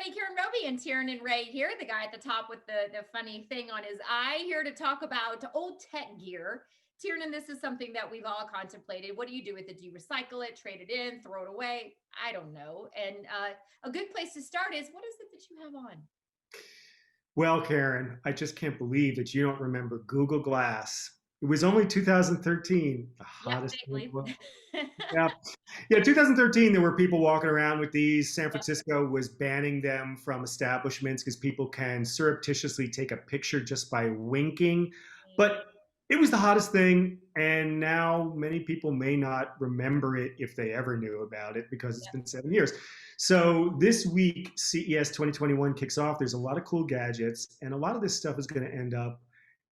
everybody, Karen Roby and Tiernan Ray here, the guy at the top with the funny thing on his eye, here to talk about old tech gear. Tiernan, this is something that we've all contemplated. What do you do with it? Do you recycle it, trade it in, throw it away? I don't know. And a good place to start is, what is it that you have on? Well, Karen, I just can't believe that you don't remember Google Glass. It was only 2013, the Yep, hottest thing in the vaguely. world. Yeah, yeah, 2013. There were people walking around with these. San Yep. Francisco was banning them from establishments because people can surreptitiously take a picture just by winking. But it was the hottest thing, and now many people may not remember it if they ever knew about it because it's Yep. been 7 years. So this week, CES 2021 kicks off. There's a lot of cool gadgets, and a lot of this stuff is going to end up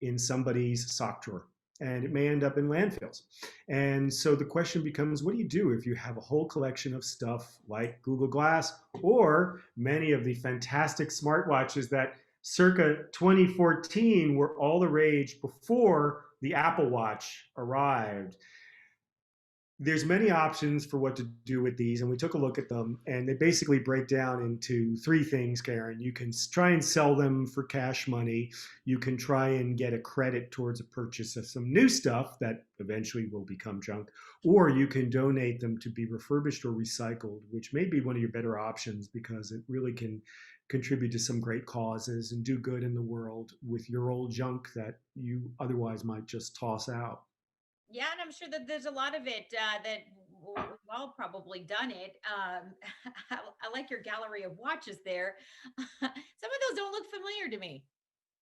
in somebody's sock drawer, and it may end up in landfills. And so the question becomes, what do you do if you have a whole collection of stuff like Google Glass or many of the fantastic smartwatches that circa 2014 were all the rage before the Apple Watch arrived? There's many options for what to do with these, and we took a look at them, and they basically break down into three things, Karen. You can try and sell them for cash money. You can try and get a credit towards a purchase of some new stuff that eventually will become junk, or you can donate them to be refurbished or recycled, which may be one of your better options because it really can contribute to some great causes and do good in the world with your old junk that you otherwise might just toss out. Yeah, and I'm sure that there's a lot of it that we've all probably done it. I like your gallery of watches there. Some of those don't look familiar to me.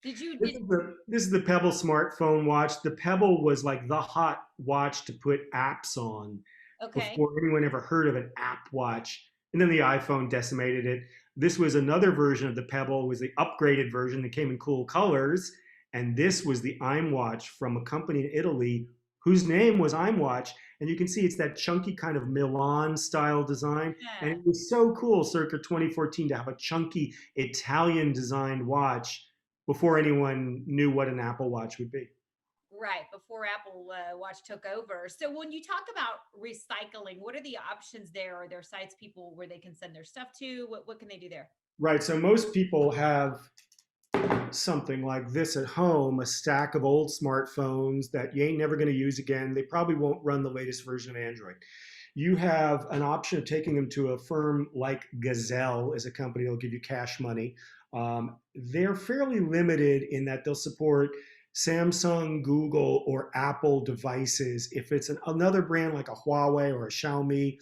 Did you This did is the Pebble smartphone watch. The Pebble was like the hot watch to put apps on okay? before anyone ever heard of an app watch. And then the iPhone decimated it. This was another version of the Pebble, was the upgraded version that came in cool colors. And this was the iMwatch from a company in Italy whose name was iMwatch. And you can see it's that chunky kind of Milan style design. And Yeah. it was so cool circa 2014 to have a chunky Italian designed watch before anyone knew what an Apple Watch would be. Right, before Apple Watch took over. So when you talk about recycling, what are the options there? Are there sites people where they can send their stuff to? What can they do there? Right. So most people have something like this at home, a stack of old smartphones that you ain't never going to use again. They probably won't run the latest version of Android. You have an option of taking them to a firm like Gazelle, is a company that'll give you cash money. They're fairly limited in that they'll support Samsung, Google, or Apple devices. If it's another brand like a Huawei or a Xiaomi,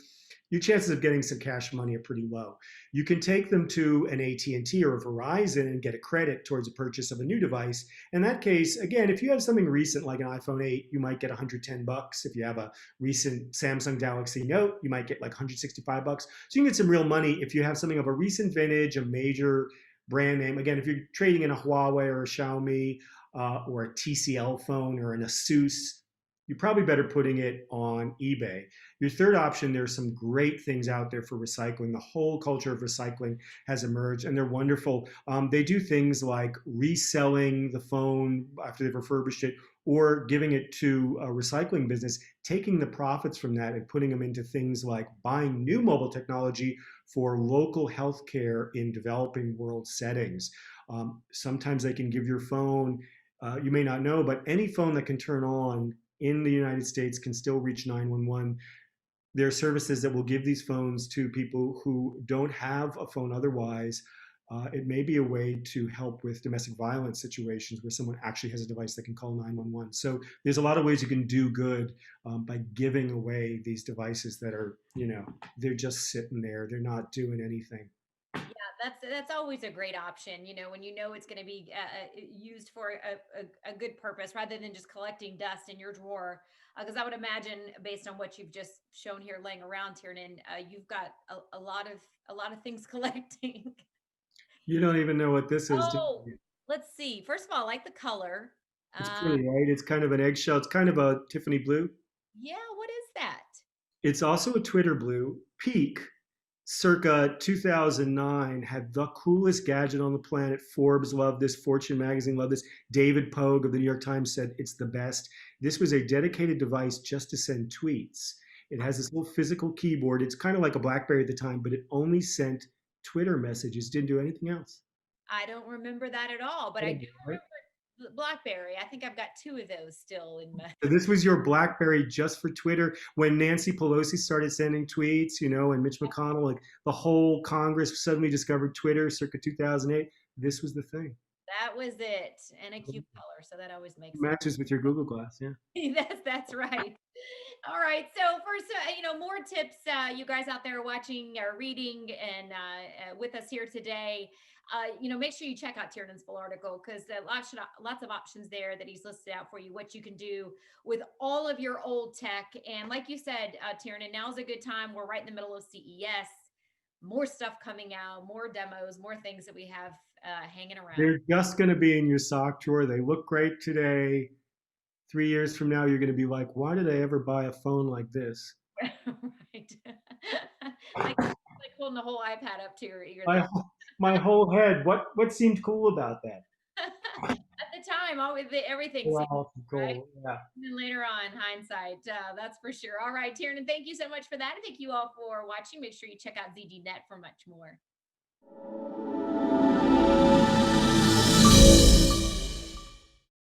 your chances of getting some cash money are pretty low. You can take them to an AT&T or a Verizon and get a credit towards the purchase of a new device. In that case, again, if you have something recent like an iPhone 8, you might get 110 bucks. If you have a recent Samsung Galaxy Note, you might get like 165 bucks. So you can get some real money if you have something of a recent vintage, a major brand name. Again, if you're trading in a Huawei or a Xiaomi or a TCL phone or an Asus, you're probably better putting it on eBay. Your third option, there's some great things out there for recycling. The whole culture of recycling has emerged, and they're wonderful. They do things like reselling the phone after they've refurbished it, or giving it to a recycling business, taking the profits from that and putting them into things like buying new mobile technology for local healthcare in developing world settings. Sometimes they can give your phone, you may not know, but any phone that can turn on in the United States can still reach 911. There are services that will give these phones to people who don't have a phone otherwise. It may be a way to help with domestic violence situations where someone actually has a device that can call 911. So there's a lot of ways you can do good by giving away these devices that are, they're just sitting there. They're not doing anything. Yeah, that's always a great option, when you know it's gonna be, used for a good purpose rather than just collecting dust in your drawer. Because I would imagine based on what you've just shown here laying around here, and you've got a lot of things collecting. You don't even know what this is, do Oh, you? let's see. First of all, I like the color. It's Uh, pretty, right? It's kind of an eggshell. It's kind of a Tiffany blue. yeah, what is that? It's also a Twitter blue. Peak, circa 2009, had the coolest gadget on the planet. Forbes loved this, Fortune magazine loved this. David Pogue of the New York Times said it's the best. This was a dedicated device just to send tweets. It has this little physical keyboard. It's kind of like a BlackBerry at the time, but it only sent Twitter messages, didn't do anything else. I don't remember that at all, but I do Right? remember BlackBerry. I think I've got two of those still in my. So this was your BlackBerry just for Twitter when Nancy Pelosi started sending tweets, and Mitch McConnell, like the whole Congress suddenly discovered Twitter circa 2008. This was the thing. That was it, and a cute color, so that always makes sense. Matches with your Google Glass, yeah. That's right. All right. So first, more tips, you guys out there watching or reading and with us here today. Make sure you check out Tiernan's full article because lots of options there that he's listed out for you. What you can do with all of your old tech, and like you said, Tiernan, now's a good time. We're right in the middle of CES. More stuff coming out, more demos, more things that we have hanging around. They're just going to be in your sock drawer. They look great today. 3 years from now, you're going to be like, why did I ever buy a phone like this? Right. like holding the whole iPad up to your ear. My whole head. What seemed cool about that? At the time, everything seemed Well, cool, right? cool. Yeah. And then later on, hindsight, that's for sure. All right, Tiernan, thank you so much for that. And thank you all for watching. Make sure you check out ZDNet for much more.